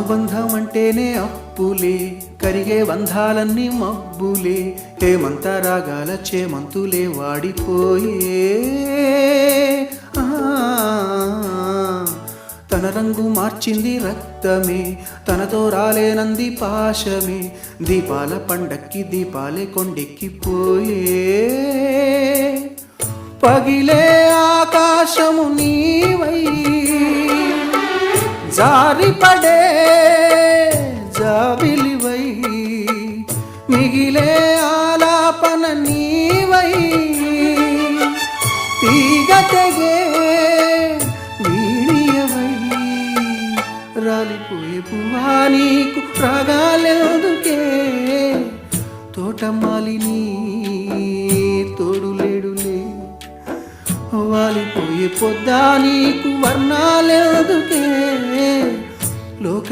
అనుబంధం అంటేనే అప్పులే, కరిగే బంధాలన్నీ మబ్బులే, హేమంత రాగాల చేమంతులే వాడిపోయే. తన రంగు మార్చింది రక్తమే, తనతో రాలేనంది పాశమే, దీపాల పండక్కి దీపాలే కొండెక్కిపోయే. పగిలే ఆకాశము నీవై, జారిపడే జాబిలివై, మిగిలే ఆలాపన నీవై, తీగ తెగే వీణియవై, రాలిపోయే పువ్వా నీకు రాగాలెందుకే, తోటమాలిని తోడులేడులే, వాలిపోయే పొద్దా నీకు వర్ణాలెందుకే, లోక